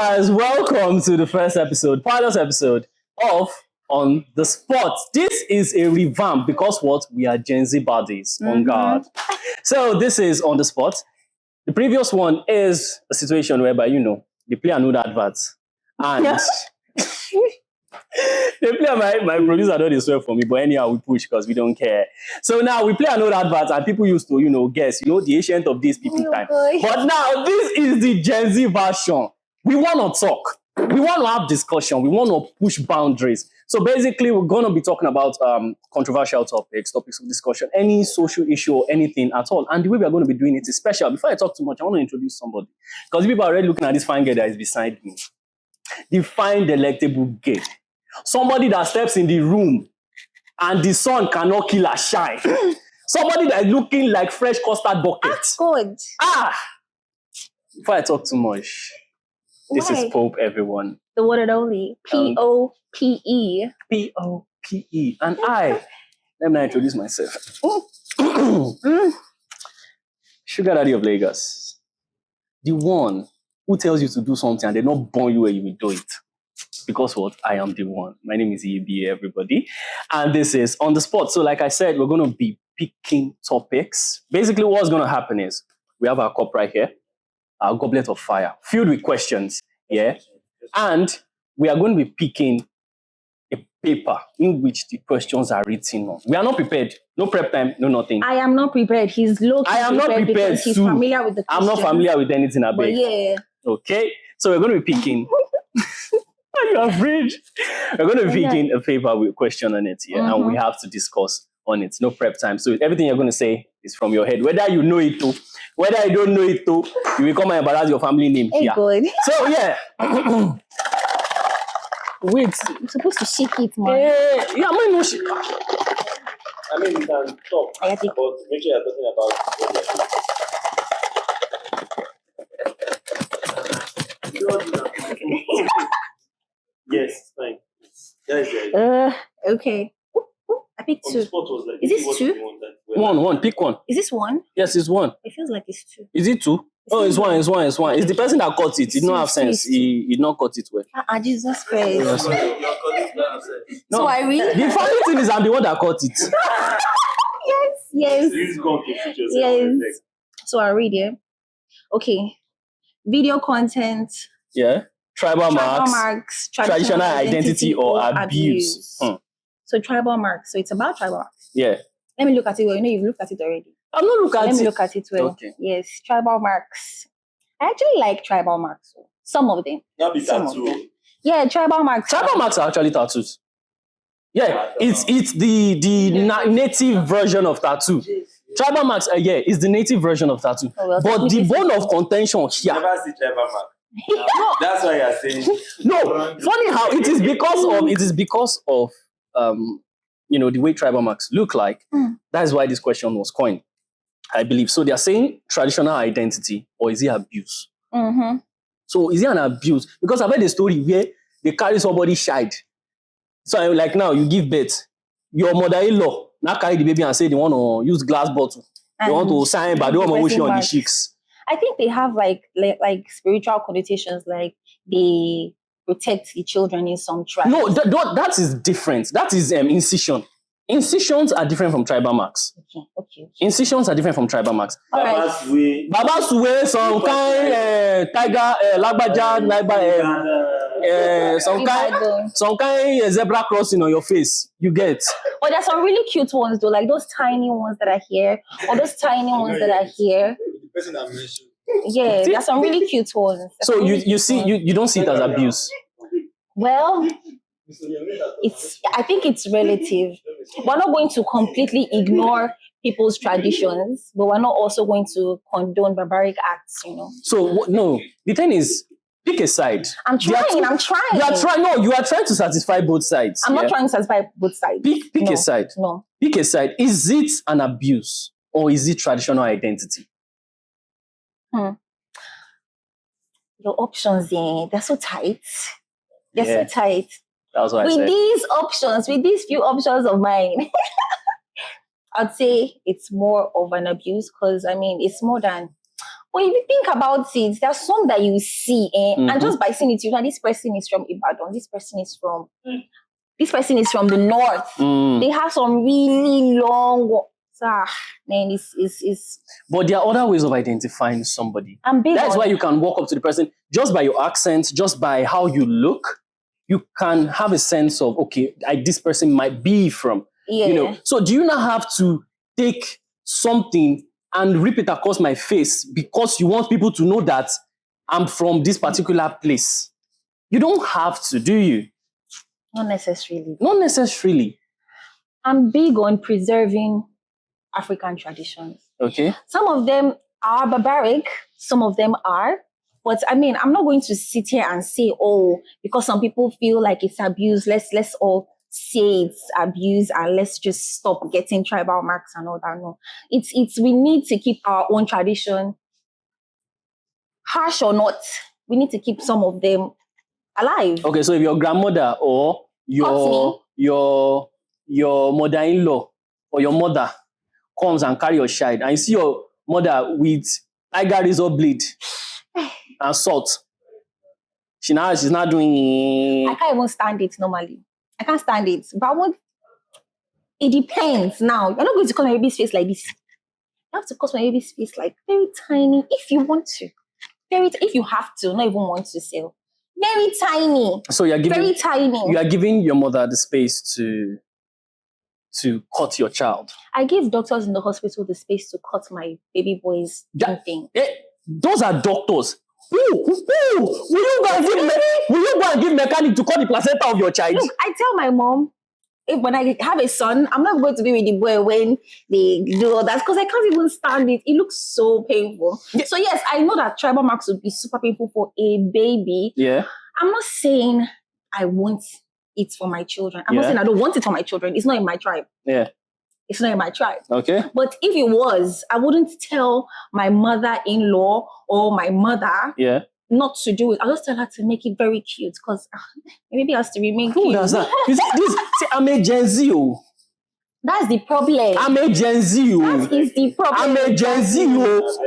guys, welcome to the first episode, pilot episode of On the Spot. This is a revamp because what? We are Gen Z bodies on guard. So this is On the Spot. The previous one is a situation whereby, they play an old advert and they play my producer don't they swear for me, but anyhow we push because we don't care. So now we play an old advert and people used to, guess, the ancient of these people time. But now this is the Gen Z version. We want to talk. We want to have discussion. We want to push boundaries. So basically, we're going to be talking about controversial topics of discussion, any social issue or anything at all. And the way we are going to be doing it is special. Before I talk too much, I want to introduce somebody. Because people are already looking at this fine girl that is beside me. The fine, delectable girl. Somebody that steps in the room and the sun cannot kill her shine. Somebody that is looking like fresh custard bucket. Good. Before I talk too much, this is Pope, everyone. The one and only. P-O-P-E. P-O-P-E. And let me introduce myself. Sugar Daddy of Lagos. The one who tells you to do something and they not born you where you will do it. Because what? I am the one. My name is EB, everybody. And this is On the Spot. So like I said, we're going to be picking topics. Basically, what's going to happen is we have our cup right here, our goblet of fire, filled with questions. Yeah. And we are going to be picking a paper in which the questions are written on. We are not prepared. No prep time, no nothing. I am not prepared. He's low. I am not prepared because he's familiar with the questions. I'm not familiar with anything about it. Yeah. Okay. So we're going to be picking... Are you afraid? We're going to be picking a paper with a question on it, yeah, and we have to discuss on it. No prep time. So everything you're going to say is from your head. Whether you know it too, whether you don't know it too, you will come and embarrass your family name here. Good. So yeah. Wait. I'm supposed to shake it, man. Yeah, I might not shake. I mean, we can talk about, make sure you're talking about. Yes, fine. Okay. I picked two. Is this two? One. Pick one. Is this one? Yes, it's one. It feels like it's two. Is it two? It's one. It's the person that cut it. It don't have sense. He did not cut it well. Jesus Christ. Yes. No, so I read. The funny thing is I'm the one that cut it. Yes. Yes. So I read it. Okay. Video content. Yeah. Tribal marks, traditional identity or abuse. So tribal marks. So it's about tribal marks. Yeah. Let me look at it well. You've looked at it already. I'm not looking at it. Let me look at it well. Okay. Yes, tribal marks. I actually like tribal marks. Some of them. Not be tattoo. Yeah, tribal marks. Tribal marks are actually tattoos. Yeah, it's the native version of tattoo. Tribal marks, is the native version of tattoo. Oh, well, but the bone of contention here. Never see tribal mark. That's why you're saying. No, funny how it is because of the way tribal marks look like. That is why this question was coined, I believe. So they are saying traditional identity or is it abuse? So is it an abuse? Because I've heard a story where they carry somebody's child. So like now you give birth, your mother-in-law now carry the baby and say they want to use glass bottle. They want to sign, but they want to wash you on the cheeks. I think they have like spiritual connotations, like they protect the children in some tribe. No, that is different. That is incision. Incisions are different from tribal marks. Okay. Incisions are different from tribal marks. Baba's way. Baba's way, some kind tiger, lagbaja, some kind zebra crossing on your face. You get. But there's some really cute ones though, like those tiny ones that are here, or those tiny ones that are here. The person that mentioned. Yeah, there's some really cute ones. So you don't see it as abuse. Well, I think it's relative. We're not going to completely ignore people's traditions, but we're not also going to condone barbaric acts, So no, the thing is, pick a side. I'm trying. You are trying. No, you are trying to satisfy both sides. I'm not trying to satisfy both sides. Pick a side. No. Pick a side. Is it an abuse or is it traditional identity? Your options, they're so tight. They're so tight. That's what I said. With these few options of mine, I'd say it's more of an abuse because, it's more than But if you think about it, there's some that you see, and just by seeing it, you know this person is from Ibadan, this person is from the north. They have some really long. Man, it's. But there are other ways of identifying somebody. I'm big That's on why you can walk up to the person just by your accent, just by how you look. You can have a sense of, okay, this person might be from. Yeah. You know. So do you not have to take something and rip it across my face because you want people to know that I'm from this particular place? You don't have to, do you? Not necessarily. Not necessarily. I'm big on preserving African traditions. Okay. Some of them are barbaric, some of them are. But I mean, I'm not going to sit here and say, oh, because some people feel like it's abuse, let's all say it's abuse and let's just stop getting tribal marks and all that. No. It's we need to keep our own tradition. Harsh or not, we need to keep some of them alive. Okay, so if your grandmother or your mother-in-law or your mother comes and carry your child and you see your mother with tiger razor blade and salt, she's not doing. I can't even stand it normally. I can't stand it. But it depends now. You're not going to cut my baby's face like this. You have to cut my baby's face like very tiny if you want to. If you have to, not even want to sell. Very tiny. So you're giving very tiny. You are giving your mother the space to cut your child. I give doctors in the hospital the space to cut my baby boy's thing. Those are doctors. Will you go and give mechanic to cut the placenta of your child? Look, I tell my mom, when I have a son, I'm not going to be with the boy when they do all that because I can't even stand it. It looks so painful. Yeah. So yes, I know that tribal marks would be super painful for a baby. Yeah. I'm not saying I want it for my children. I'm not saying I don't want it for my children. It's not in my tribe. Yeah. It's not in my tribe. Okay. But if it was, I wouldn't tell my mother-in-law or my mother not to do it. I'll just tell her to make it very cute because maybe it has to remain cute. Who does that? You see, I'm a Gen Z. That's the problem. I'm a Gen Z. That is the problem. I'm a Gen Z.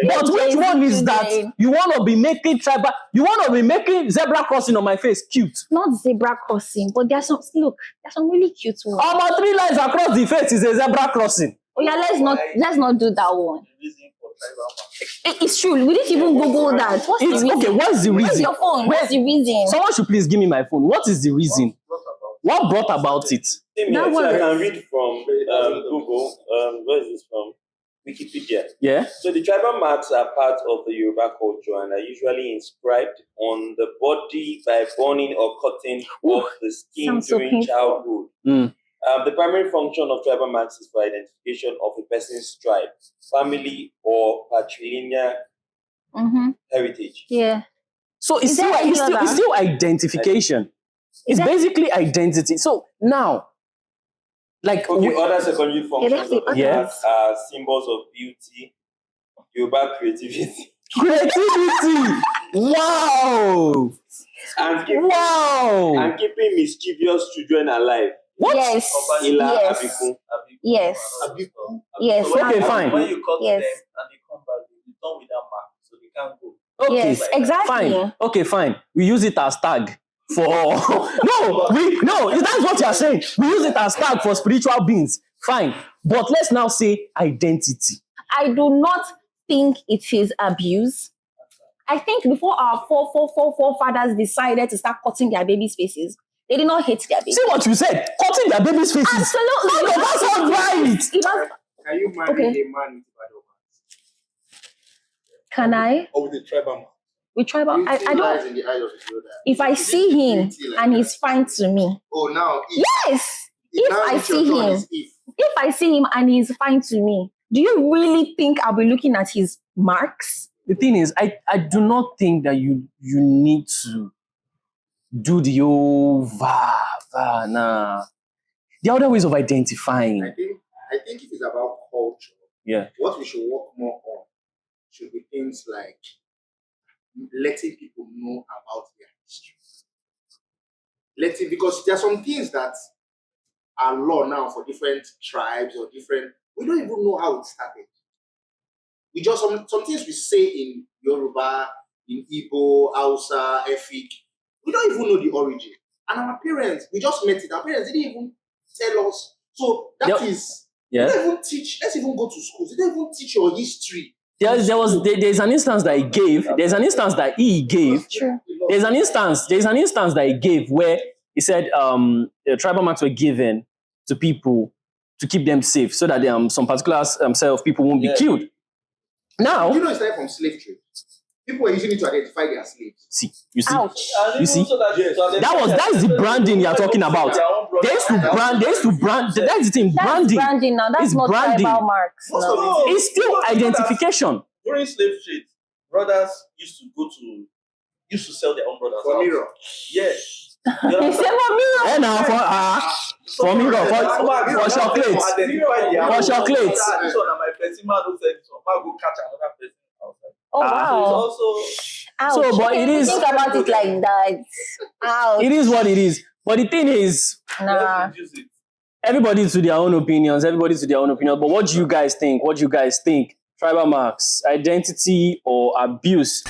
But which one is that? You want to be making tribal? You want to be making zebra crossing on my face cute? Not zebra crossing, but there's some. Look, there's some really cute ones. About 3 lines across the face is a zebra crossing. Oh yeah, let's not do that one. It's true. We didn't even Google that. What's the reason? Okay, what's the reason? Where's your phone? What's the reason? Someone should please give me my phone. What is the reason? What brought about it? That one I can read from Google. Where is this from? Wikipedia. Yeah. So the tribal marks are part of the Yoruba culture and are usually inscribed on the body by burning or cutting off the skin during childhood. The primary function of tribal marks is for identification of a person's tribe, family, or patrilineal heritage. Yeah. So it's still identification. It's basically identity. So now, like other secondary functions of the marks are symbols of beauty, Yoruba creativity. Wow! And keeping mischievous children alive. What? Yes. Yes. Okay, fine. When you cut them and they come back, they come with that mark, so they can't go. Okay, yes, exactly. Fine. Okay, fine. We use it as tag for no. That's what you're saying. We use it as tag for spiritual beings. Fine, but let's now say identity. I do not think it is abuse. I think before our forefathers decided to start cutting their babies' faces, they did not hate their babies. See what you said? Cutting their babies' faces. Absolutely. No, that's not right. Can you marry a man with tribal marks? Can I? Or with a tribal mark? With tribal, I don't. In the eyes of the If I see him and he's fine to me. Oh, now. Yes. If I see him and he's fine to me, do you really think I'll be looking at his marks? The thing is, I do not think that you need to do the old nah. There are other ways of identifying. I think it is about culture. Yeah. What we should work more on should be things like letting people know about their history. Because there are some things that are law now for different tribes or different. We don't even know how it started. We just some things we say in Yoruba, in Igbo, Hausa, Efik, we don't even know the origin. And our parents, we just met it. Our parents didn't even tell us. So that is, they don't even teach. Let's even go to schools. They don't even teach your history. There's an instance that he gave. There's an instance that he gave. There's an instance that he gave where he said tribal marks were given to people to keep them safe so that some particular set of people won't be killed. Now, you know, it started from slave trade. People were using it to identify their slaves. See, you see, Ouch. you see. That is the branding you're talking about. They used to brand. That's the thing. Branding. That's branding now. That's not branding. tribal marks. No. It's still identification. During slave trade, brothers used to sell their own brothers. For mirror. Yes. He said for mirror. And now for mirror, for chocolates. For chocolates. This one, my person, man, who said so. Man, go catch another person outside. Oh wow. It's also. Ouch. So, but it is. Think about it like that. Ouch. It is what it is. But the thing is, Nah. everybody to their own opinions. But what do you guys think? Tribal marks, identity or abuse?